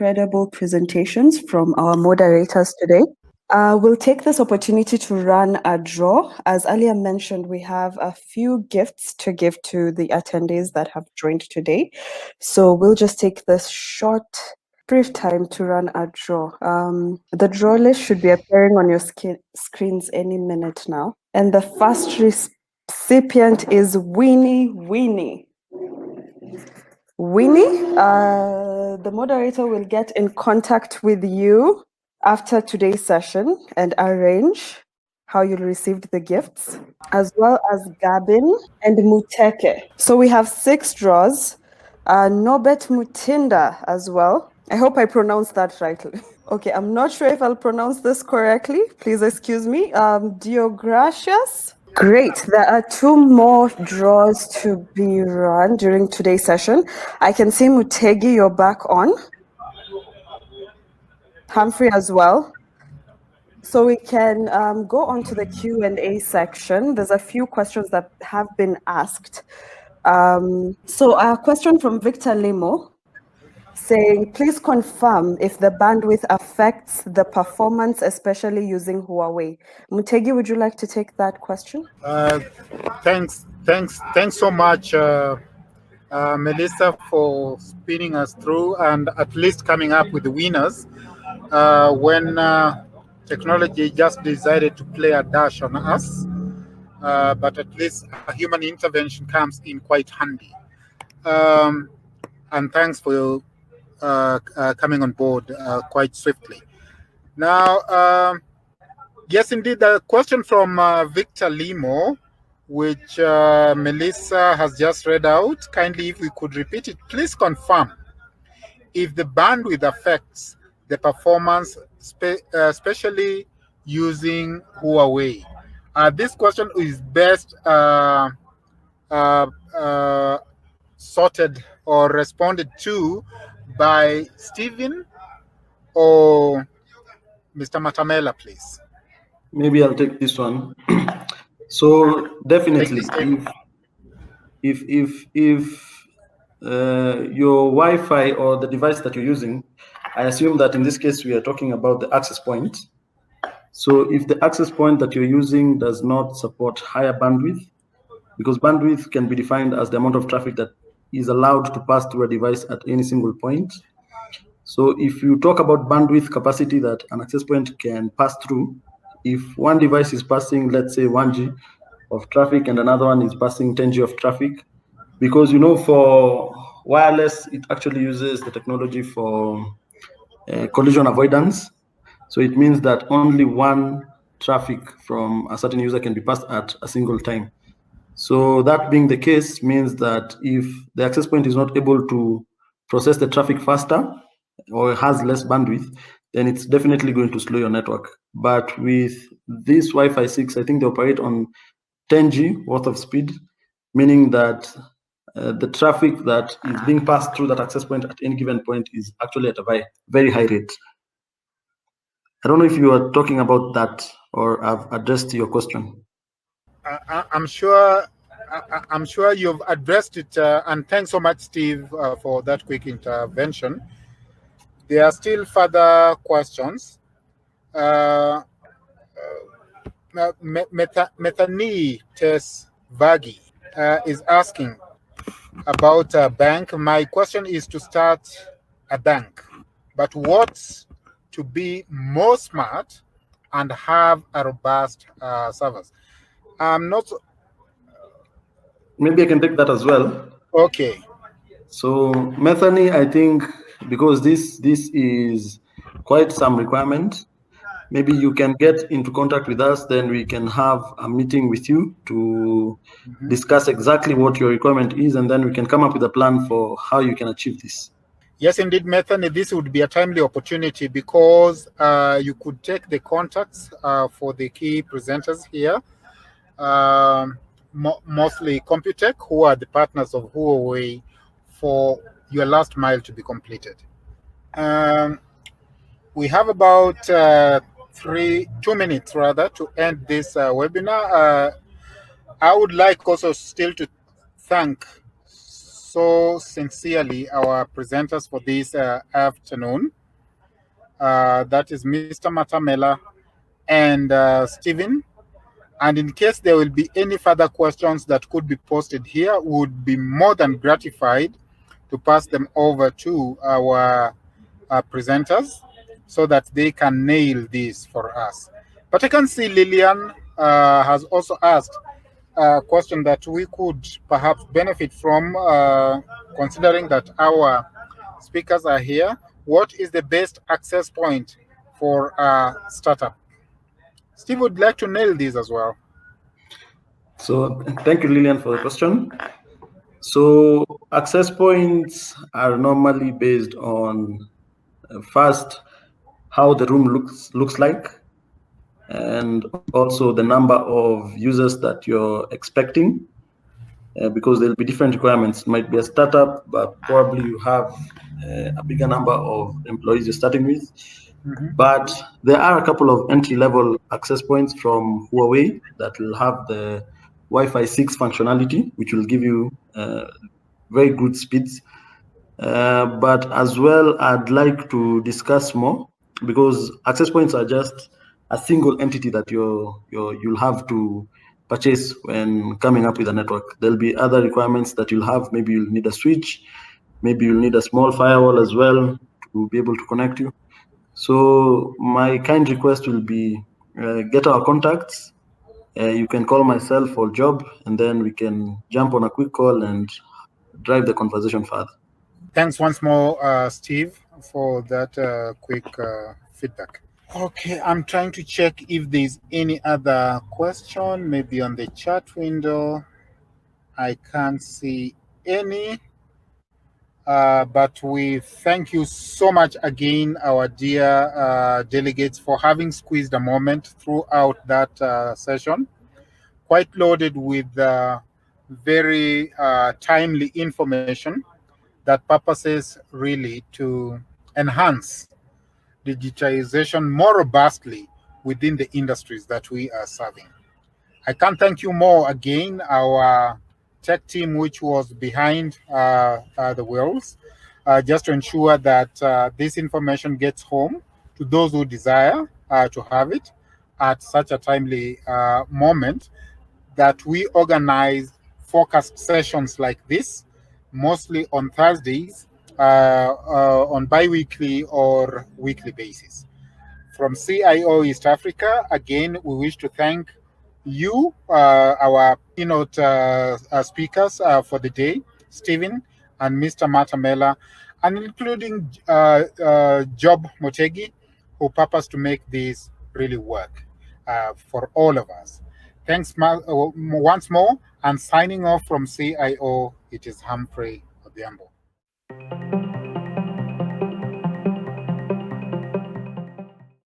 incredible presentations from our moderators today. We'll take this opportunity to run a draw. As earlier mentioned, we have a few gifts to give to the attendees that have joined today. So we'll just take this brief time to run a draw. The draw list should be appearing on your screens any minute now. And the first recipient is Winnie. The moderator will get in contact with you after today's session and arrange how you received the gifts, as well as Gabin and Muteke. So we have 6 draws. Nobet Mutinda as well. I hope I pronounced that rightly. Okay, I'm not sure if I'll pronounce this correctly. Please excuse me. Diogracias. Great. There are 2 more draws to be run during today's session. I can see Mutegi, you're back on. Humphrey as well. So we can go on to the Q&A section. There's a few questions that have been asked. So a question from Victor Limo saying, please confirm if the bandwidth affects the performance, especially using Huawei. Mutegi, would you like to take that question? Thanks so much, Melissa, for spinning us through and at least coming up with the winners when technology just decided to play a dash on us. But at least a human intervention comes in quite handy. And thanks for coming on board quite swiftly. Now, yes, indeed, the question from Victor Limo, which Melissa has just read out. Kindly, if we could repeat it, please confirm if the bandwidth affects the performance, especially using Huawei. This question is best sorted or responded to by Stephen or Mr. Matamela, please. Maybe I'll take this one. So definitely, if your Wi-Fi or the device that you're using, I assume that in this case we are talking about the access point. So if the access point that you're using does not support higher bandwidth, because bandwidth can be defined as the amount of traffic that is allowed to pass through a device at any single point. So if you talk about bandwidth capacity that an access point can pass through, if one device is passing, let's say 1G of traffic and another one is passing 10G of traffic, because for wireless, it actually uses the technology for collision avoidance. So it means that only one traffic from a certain user can be passed at a single time. So that being the case means that if the access point is not able to process the traffic faster or has less bandwidth, then it's definitely going to slow your network. But with this Wi-Fi 6, I think they operate on 10G worth of speed, meaning that the traffic that is being passed through that access point at any given point is actually at a very high rate. I don't know if you are talking about that or I've addressed your question. I'm sure you've addressed it, and thanks so much, Steve, for that quick intervention. There are still further questions. Methani Tess Vagi is asking about a bank. My question is to start a bank, but what's to be more smart and have a robust servers? I'm not. Maybe I can take that as well. Okay. So Methani, I think because this is quite some requirement, maybe you can get into contact with us, then we can have a meeting with you to discuss exactly what your requirement is, and then we can come up with a plan for how you can achieve this. Yes, indeed, Methani, this would be a timely opportunity because you could take the contacts for the key presenters here, mostly Computech, who are the partners of Huawei, for your last mile to be completed. We have about 2 minutes rather to end this webinar. I would like also still to thank so sincerely our presenters for this afternoon. That is Mr. Matamela and Stephen. And in case there will be any further questions that could be posted here, we would be more than gratified to pass them over to our presenters so that they can nail this for us. But I can see Lillian has also asked a question that we could perhaps benefit from, considering that our speakers are here. What is the best access point for a startup? Steve would like to nail this as well. So thank you, Lillian, for the question. So access points are normally based on first how the room looks like, and also the number of users that you're expecting, because there'll be different requirements. It might be a startup, but probably you have a bigger number of employees you're starting with. But there are a couple of entry-level access points from Huawei that will have the Wi-Fi 6 functionality, which will give you very good speeds. But as well, I'd like to discuss more, because access points are just a single entity that you'll have to purchase when coming up with a network. There'll be other requirements that you'll have. Maybe you'll need a switch, maybe you'll need a small firewall as well to be able to connect you. So my kind request will be get our contacts. You can call myself or Job, and then we can jump on a quick call and drive the conversation further. Thanks once more, Steve, for that quick feedback. Okay, I'm trying to check if there's any other question, maybe on the chat window. I can't see any. But we thank you so much again, our dear delegates, for having squeezed a moment throughout that session. Quite loaded with very timely information that purposes really to enhance digitization more robustly within the industries that we are serving. I can't thank you more again, our tech team, which was behind the wheels, just to ensure that this information gets home to those who desire to have it at such a timely moment, that we organize focused sessions like this, mostly on Thursdays, on bi-weekly or weekly basis. From CIO East Africa, again, we wish to thank you, our keynote speakers for the day, Stephen and Mr. Matamela, and including Job Motegi, who purpose to make this really work for all of us. Thanks once more, and signing off from CIO, it is Humphrey Odhiambo.